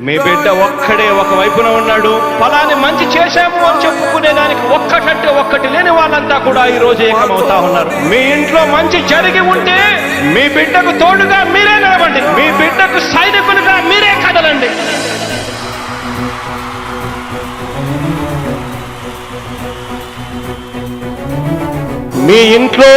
మీ బిడ్డ ఒక్కడే ఒక వైపున ఉన్నాడు. ఫలాన్ని మంచి చేశాము అని చెప్పుకునే దానికి ఒక్కటంటే ఒక్కటి లేని వాళ్ళంతా కూడా ఈ రోజు ఏకమవుతా ఉన్నారు. మీ ఇంట్లో మంచి జరిగి ఉంటే మీ బిడ్డకు తోడుగా మీరే నిలవండి. మీ బిడ్డకు సైనికులుగా మీరే కదలండి. మీ ఇంట్లో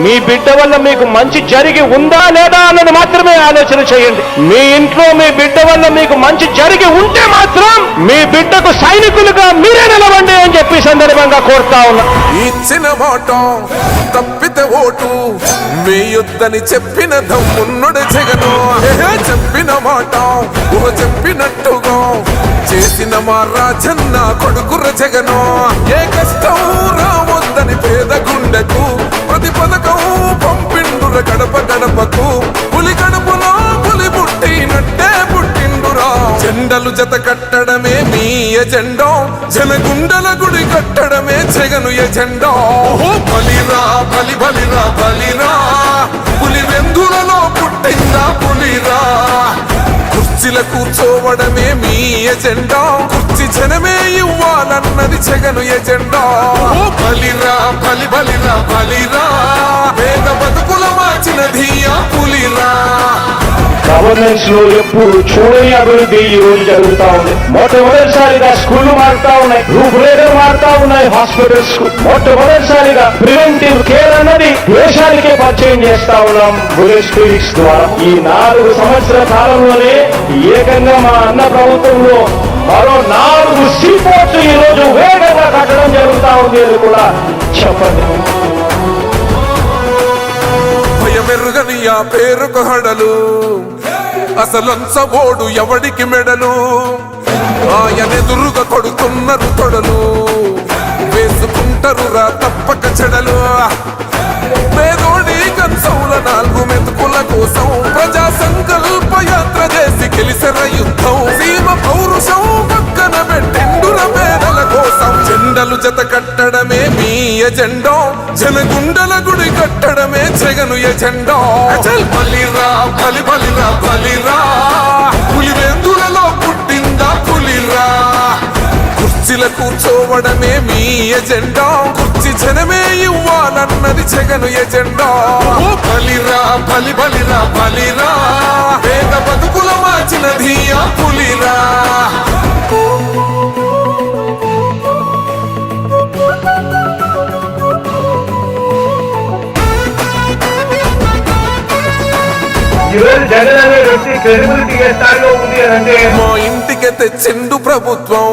మీ బిడ్డ వల్ల మీకు మంచి జరిగి ఉందా లేదా అన్నది మాత్రమే ఆలోచన చేయండి. మీ ఇంట్లో మీ బిడ్డ వల్ల మీకు మంచి జరిగి ఉంటే మాత్రం మీ బిడ్డకు సైనికులుగా మీరే నిలవండి అని చెప్పి సందర్భంగా కోరుతా ఉన్నా. ఇచ్చిన మాట తప్పితే ఓటు మీ యుద్ధని చెప్పిన దమ్మున్నడు జగను. చెప్పిన మాట చెప్పినట్టుగా చేసిన మా రాజన్న కొడుకుర జగను. ఏ కష్టం రావద్దని పేద గుండెకు ప్రతి పథకం పంపిండుర గడప గడపకు. పులి గడపలో పులి పుట్టినట్టే పుట్టిండురా. జెండలు జత కట్టడమే మీ ఎజెండా, జనగుండల గుడి కట్టడమే జగను ఎజెండా. బలిరా బలి బలిరా బలిరా, పులి వెందులలో పుట్టిందా పులిరా. కుర్చీల కూర్చోవడమే మీ ఎజెండా, కుర్చీ జనమే ఇవ్వాలన్నది జగను ఎజెండా. బలిరా బలి బలిరా బలిరా, పేద బతుకుల మార్చినది ఆ పులిరా. గవర్నెన్స్ లో ఎప్పుడు చూడని అభివృద్ధి ఈ రోజు జరుగుతా ఉంది. మొట్టమొదటిసారిగా స్కూళ్లు మారుతా ఉన్నాయి, రూపురేఖలు మారుతా ఉన్నాయి. హాస్పిటల్స్ మొట్టమొదటిసారిగా ప్రివెంటివ్ కేర్ అన్నది దేశానికే పరిచయం చేస్తా ఉన్నాం బుల్లెట్ క్లినిక్స్ ద్వారా. ఈ 4 సంవత్సరాల కాలంలోనే ఏకంగా మా అన్న ప్రభుత్వంలో మరో 4 సీపోర్ట్స్ ఈ రోజు వేగంగా కట్టడం జరుగుతా ఉంది అని కూడా చెప్పండి. భయమెరుగని ఆ పేరుకు హడలు, అసలంచబోడు ఎవడికి మెడలు. ఆయనెదురుగా కొడుతున్నారు తొడలు, వేసుకుంటారు రా తప్పక చెడలు. పేదోడి కంచంల 4 మెతుకుల కోసం ప్రజా సంకల్ప యాత్ర చేసి గెలిసిన యుద్ధం. సీమ పౌరుషం పక్కన పెట్టిండుర పేదల కోసం. జెండలు జత కట్టడమే మీ ఎజెండా, జనగుండల గుడి కట్టడమే జగను ఎజెండా. బలిరా బలి బలిరా బలిరా, పులి వెందులలో పుట్టిందా పులిరా. కుర్చీల కూర్చోవడమే మీ ఎజెండా, కుర్చీ జనమే ఇవ్వాలన్నది జగను ఎజెండా. బలిరా బలి బలిరా బలిరా, పేద బతుకుల మార్చినది ఆ పులిరా. జగన్ అనే వ్యక్తి క్రెడిబిలిటీ ఏ స్థాయిలో ఉంది అంటే మా ఇంటికి తెచ్చిండు ప్రభుత్వం,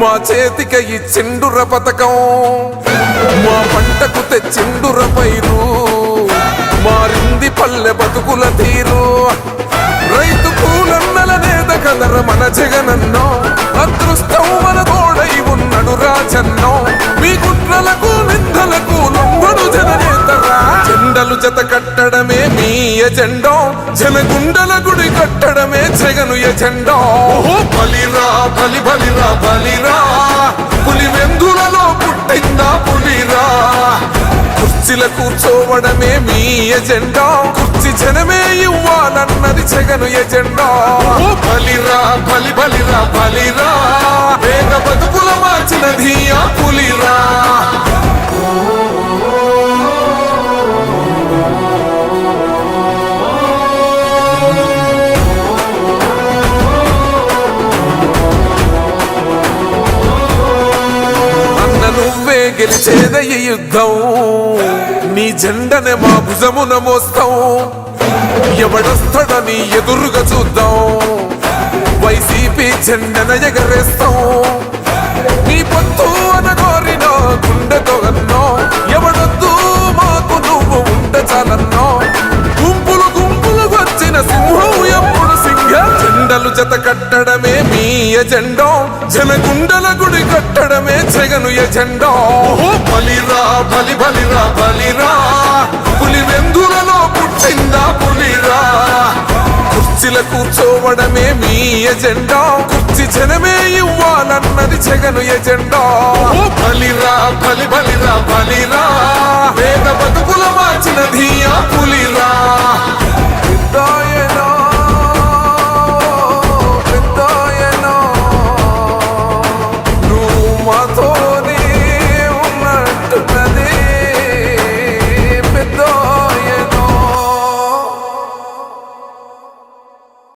మా చేతికి ఇచ్చిండుర పథకం. మా పంటకు తెచ్చిండుర పైరు, మారింది పల్లె బతుకుల తీరు. రైతు కూలన్నల నేత కదర మన జగనన్నో, అదృష్టం మన తోడై ఉన్నడు రాజన్నో. మీ కుట్రలకు నిందలకు లొంగడు జననేతరా. జెండలు జత కట్టడమే మీ ఎజెండా, జనగుండల గుడి కట్టడమే జగను ఎజెండా. బలిరా బలి బలిరా బలిరా, పులి వెందులలో పుట్టిందా పులిరా. కుర్చీల కూర్చోవడమే మీ ఎజెండా, కుర్చీ జనమే ఇవ్వాలన్నది జగను ఎజెండా. బలిరా బలి బలిరా బలిరా, పేద బతుకుల మార్చినది ఆ పులిరా. నువ్వే గెలిచేద ఈ యుద్ధం, నీ జెండనే మా భుజమున మోస్తాం. ఎవడొస్తాడని ఎదురుగా చూద్దాం, వైసీపీ జెండన ఎగరేస్తాం. నీ పొత్తు అనగోరిన గుండెతో అన్నో, ఎవడొద్దు మాకు నువ్వు ఉంటే చాలన్నో. గుంపులు గుంపులు వచ్చిన సింహం ఎప్పుడు సింహ. జెండలు జత కట్టడమే మీ ఎజెండా, జనగుండల గుడి కట్టడమే జగను ఎజెండా. బలిరా బలి బలిరా బలిరా, పులి వెందులలో పుట్టిందా పులిరా. కుర్చీల కూర్చోవడమే మీ ఎజెండా, కుర్చీ జనమే ఇవ్వాలన్నది జగను ఎజెండా. బలిరా బలి బలిరా బలిరా, పేద బతుకుల మార్చినది ఆ పులిరా. మాతో